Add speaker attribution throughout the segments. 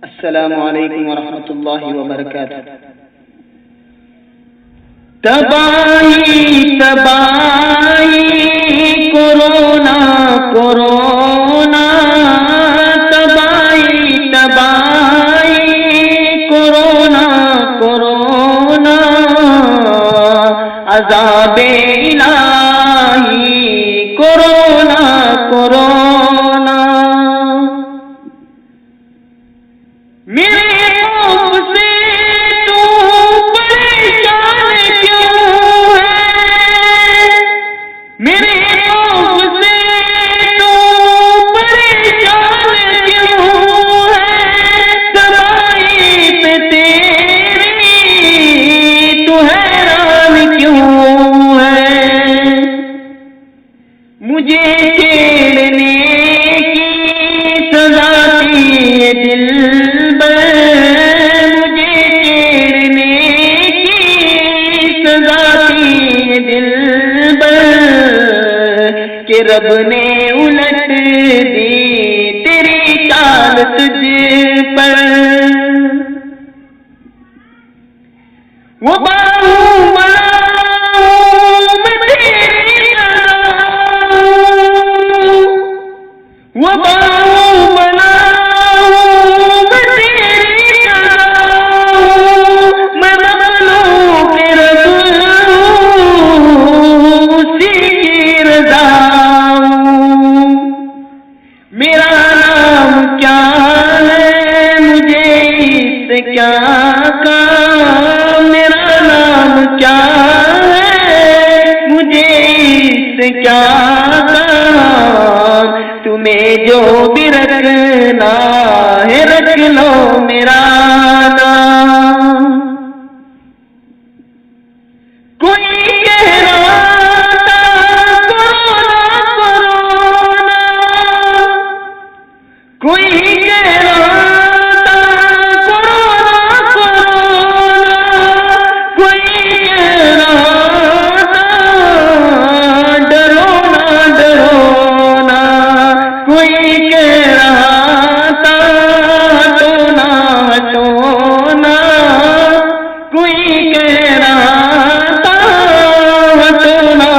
Speaker 1: السلام علیکم ورحمۃ اللہ وبرکاتہ۔ تباہی تباہی کورونا کورونا، تباہی تباہی کورونا کورونا، عذاب الہی کورونا کورونا۔ میرے خوف سے تو پریشان کیوں ہے، میرے خوف سے تو پریشان کیوں ہے، تباہی پہ تیری تو حیران کیوں ہے، مجھے چھیڑنے کی سزا دی دل کہ رب نے الٹ دی تیری چال تجھ پر، وہ باہوں بناؤں میں تیری وہ باہوں بناؤں میں تیری میں بدلوں کے رب اسی کی رضا۔ میرا نام کیا ہے مجھے اس سے کیا کام، میرا نام کیا ہے مجھے اس سے کیا کام، تمہیں جو بھی رکھنا ہے رکھ لو میرا نام۔ کوئی کہہ رہا کوئی کہہ رہا تھا کورونا کورونا، کوئی کہہ رہا تھا ڈرو نا ڈرو نا، کوئی کہہ رہا تھا ہٹو نا ہٹو نا، کوئی کہہ رہا تھا ہٹو نا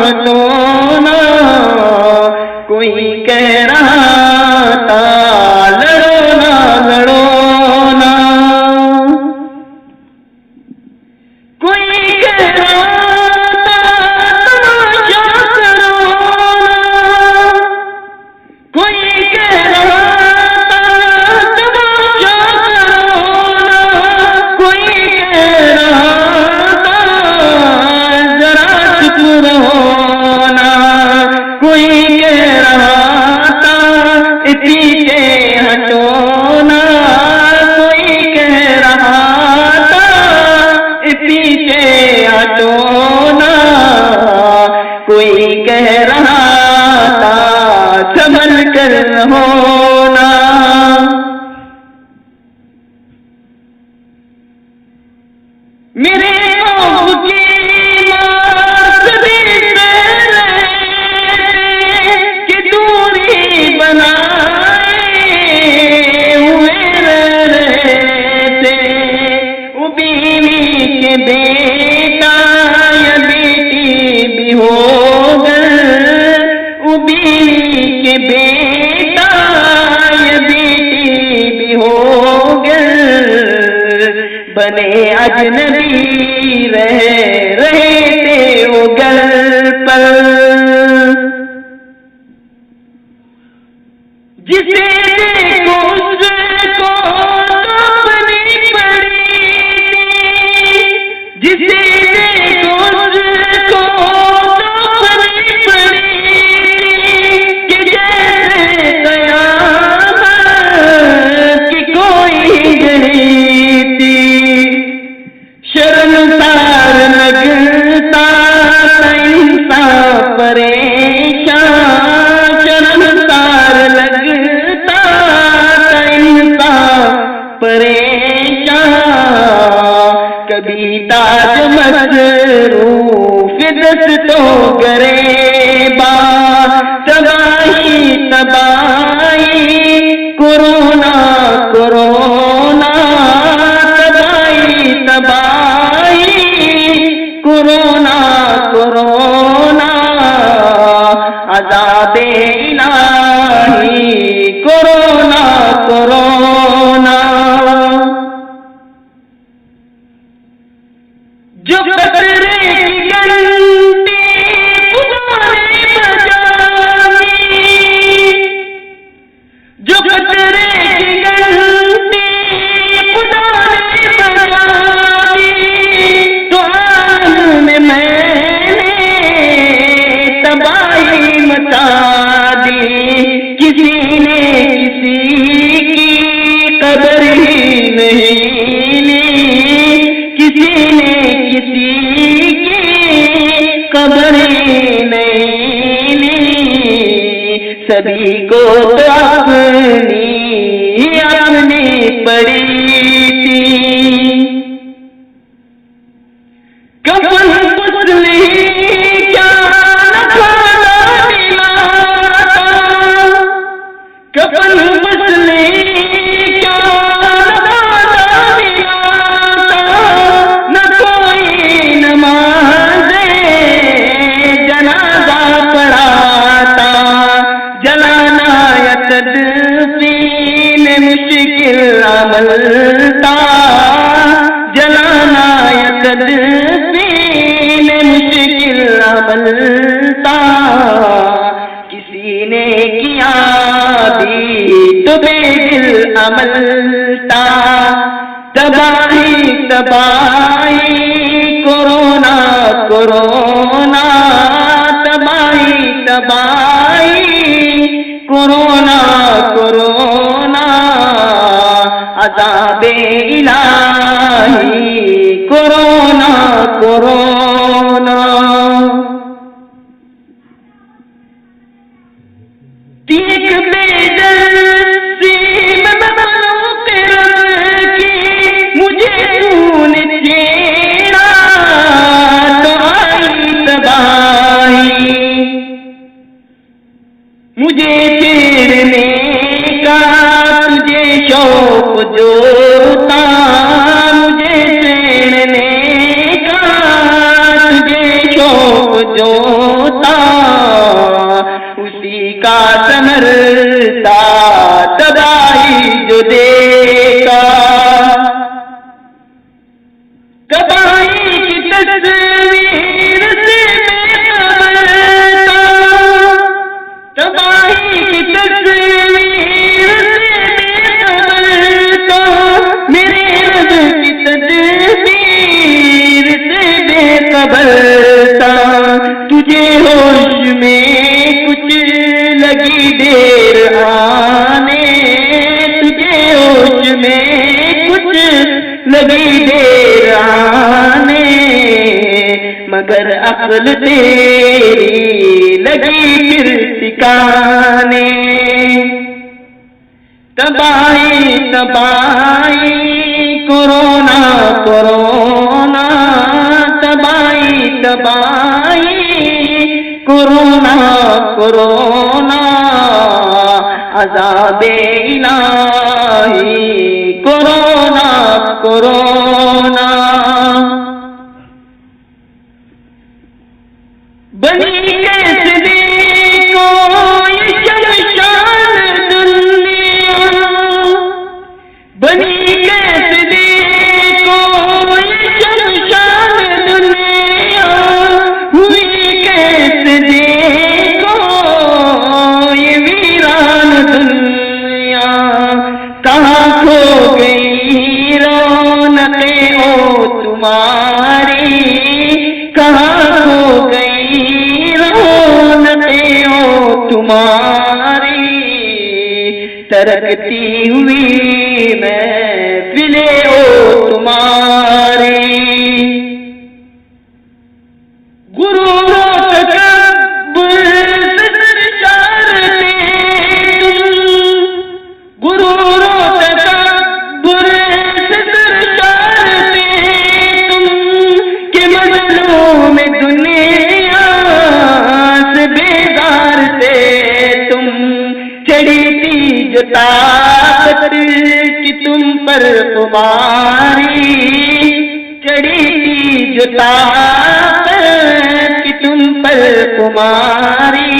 Speaker 1: ہٹو نا، کوئی کہہ رہا پیچھے ہٹونا، کوئی کہہ رہا تھا پیچھے ہٹونا، کوئی کہہ رہا تھا سنبھل کر ہونا۔ میرے خوف کی مار بھی کہ دوری بنا بیٹا یا بیٹی بھی ہو گئے، بیوی کے بیٹا یا بیٹی بھی ہو گئے، بنے اجنبی رہے تھے وہ گھر پر، جسے دیکھو اس کو اپنی پڑی، جسے دیکھو اس کو اپنی پڑی، کہ جیسے قیامت کی کوئی گھڑی تھی، شرمسار لگتا تھا انسان پریشان، شرمسار لگتا تھا انسان پریشان، کبھی تاج مصروف دستوں گریباں، تباہی تباہی کورونا کورونا۔ قطرے کی گنتی خدا نے بنا دی، تو عالم میں تباہی مچا دی، کسی نے کسی کی قدر ہی نہیں لی، کسی نے کسی کی قدر ہی نہیں لی، سبھی کو تو اپنی پڑی تھی، کفن پتلی کیا کفن پتلی کیا نہ کوئی نماز جنازہ پڑھاتا، جلانا یا تدفین مشکل عمل تھا، جلانا یا تدفین مشکل عمل تھا، کسی نے کیا بھی تو بے دل عمل تھا، تباہی تباہی کورونا کورونا، تباہی تباہی کورونا کورونا، عذاب الہی کورونا کورونا، دیکھ بے دردی میں مخلوق رب کی، مجھے تو نے چھیڑا تو آئی تباہی، مجھے چھیڑنے کا تجھے شوق جو تھا، مجھے چھیڑنے کا تجھے شوق جو تھا، اسی کا ثمر تھا تباہی جو دیکھا، تباہی کی تصویر سے بے خبر تھا، تباہی کی تصویر سے بے خبر تھا، میرے رب کی تدبیر سے بے خبر تھا، تجھے ہوش میں کچھ لگی دیر آنے، تجھے ہوش میں کچھ لگی دیر آنے، مگر عقل تیری لگی پھر ٹھکانے، تباہی تباہی کورونا کورونا، تباہی تباہی کورونا کورونا، عذاب الہی کورونا کورونا، بنی کیسے دیکھو یہ شمشان دنیا، بنی کیسے دیکھو یہ شمشان دنیا، ہوئی کیسے دیکھو یہ ویران دنیا، کہاں کھو گئی رونقیں او تمہاری، کہاں کھو گئی رونقیں او تمہاری، ترکتی ہوئی محفلیں او تمہاری، غرور و تکبر سے سرشار تھے تم، غرور و تکبر سے سرشار تھے تم، کہ مظلوم دنیا سے بیزار تھے تم، چڑھی تھی جو طاقت کی تم پر خماری، چڑھی تھی جو طاقت کی تم پر خماری،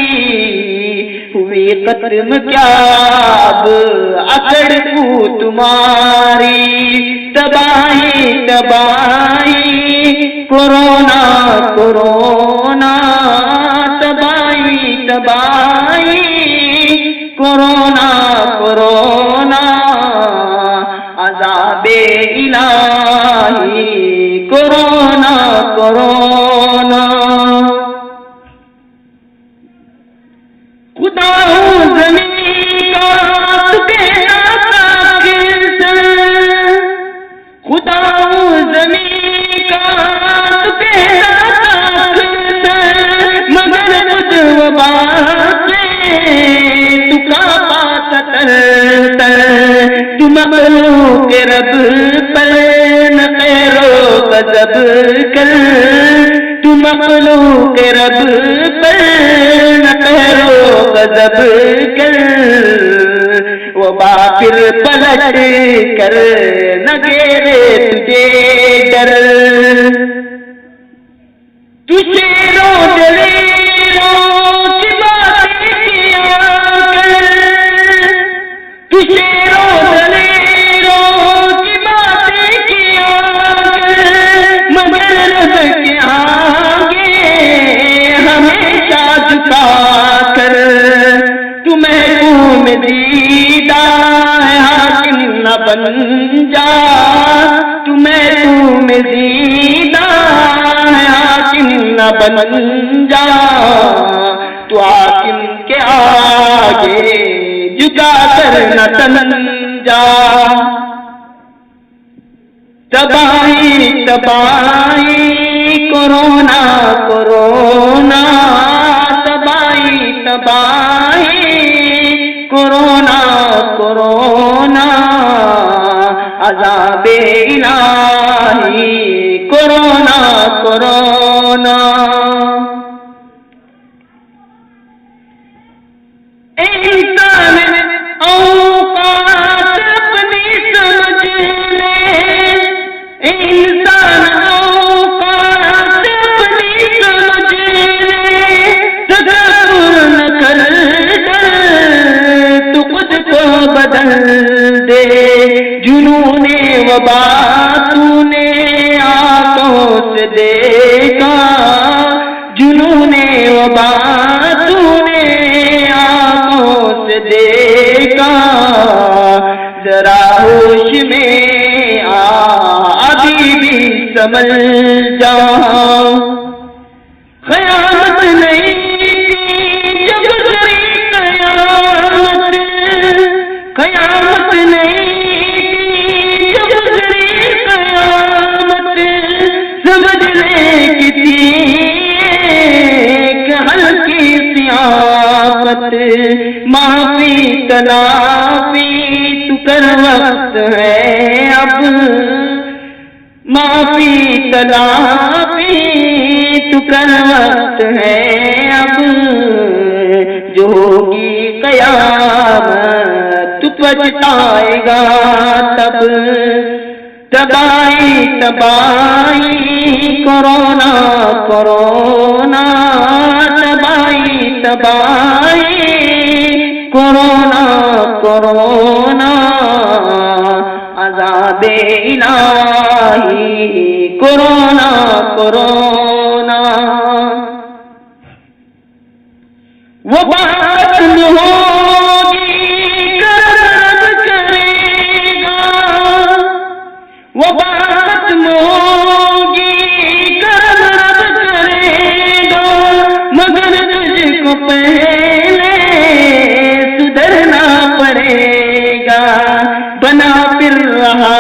Speaker 1: ہوئی ختم کیا اب اکڑ کو تمہاری، تباہی تباہی کورونا کورونا، تباہی تباہی کورونا کورونا، باقی تو کعبہ تر تر تو مخلوق رب پر نہ خیر و غضب کر تو مخلوق رب پر نہ خیر و غضب کر وبا پھر پلٹ کر نہ گھیرے تجھے ڈر تو شیروں دلیروں کی باتیں کیا کر تو شیروں دلیروں کی باتیں کیا کر مگر رب کے آگے ہمیشہ جھکا کر تو محکوم دیدہ ہے حاکم نہ بن جا تو محکوم دیدہ ہے حاکم نہ بن جا تو حاکم کے آگے جھکا کر نہ تن جا تباہی تباہی کورونا کورونا تباہی تباہی کورونا کورونا عذاب الہی کورونا کورونا انسان اوقات اپنی سمجھ لے انسان اوقات اپنی سمجھ لے تدبر نہ کر تو خود کو بدل دے جنون وبا تو نے آنکھوں سے دیکھا جنون وبا تو نے آنکھوں سے دیکھا ذرا ہوش میں ابھی بھی سنبھل جا قیامت نہیں جب گزری قیامت قیامت نہیں جب گزری قیامت سمجھ لے کسی ایک ہلکی سیاست معافی تلافی تو کر وقت ہے اب معافی تلافی تو کر وقت ہے اب جو ہوگی قیامت تو پچھتائے گا تب تباہی تباہی کورونا کورونا تباہی تباہی کورونا کورونا عذاب الہی کورونا کورونا وہ بات ہوگی کرب کرے گا وہ بات ہوگی کرب کرے گا مگر تجھ کو پہلے سدھرنا پڑے گا بنا پھر رہا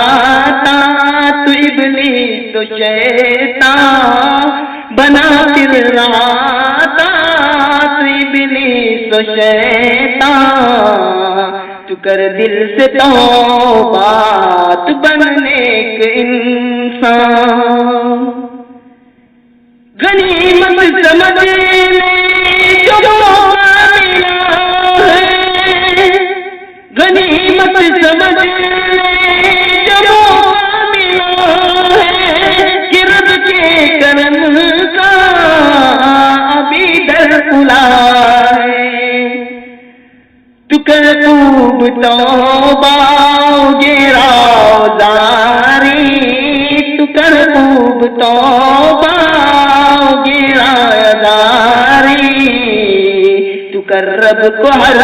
Speaker 1: تھا تو ابلیس تو شیطان بنا پھر رہا تھا تو ابلیس تو شیطان تو کر دل سے توبہ تو بننے کے انسان غنیمت سمجھ لے جو موقع ملا ہے غنیمت سمجھ لے جو موقع ملا ہے کہ رب کے کرم کا ابھی در کھلا ہے تو کر خوب توبہ گیرا داری تو کر خوب توبہ گیرا داری تو کر رب کو ہر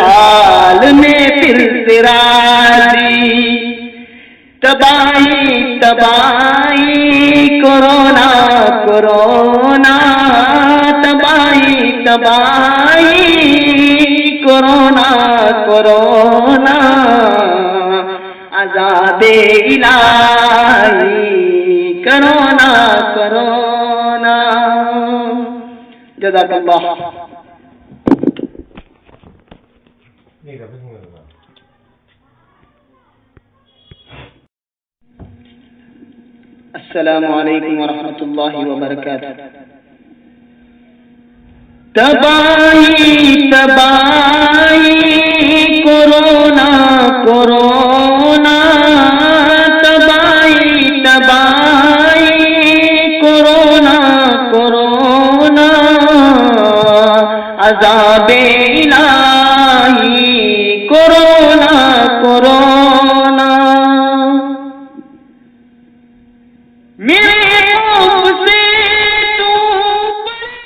Speaker 1: حال میں پھر سے راضی تباہی تباہی کورونا کورونا تباہی تباہی کورونا کورونا عذاب الہی کرونا کرونا جزاک اللہ. السلام علیکم ورحمۃ اللہ وبرکاتہ. تباہی تباہی کورونا کورونا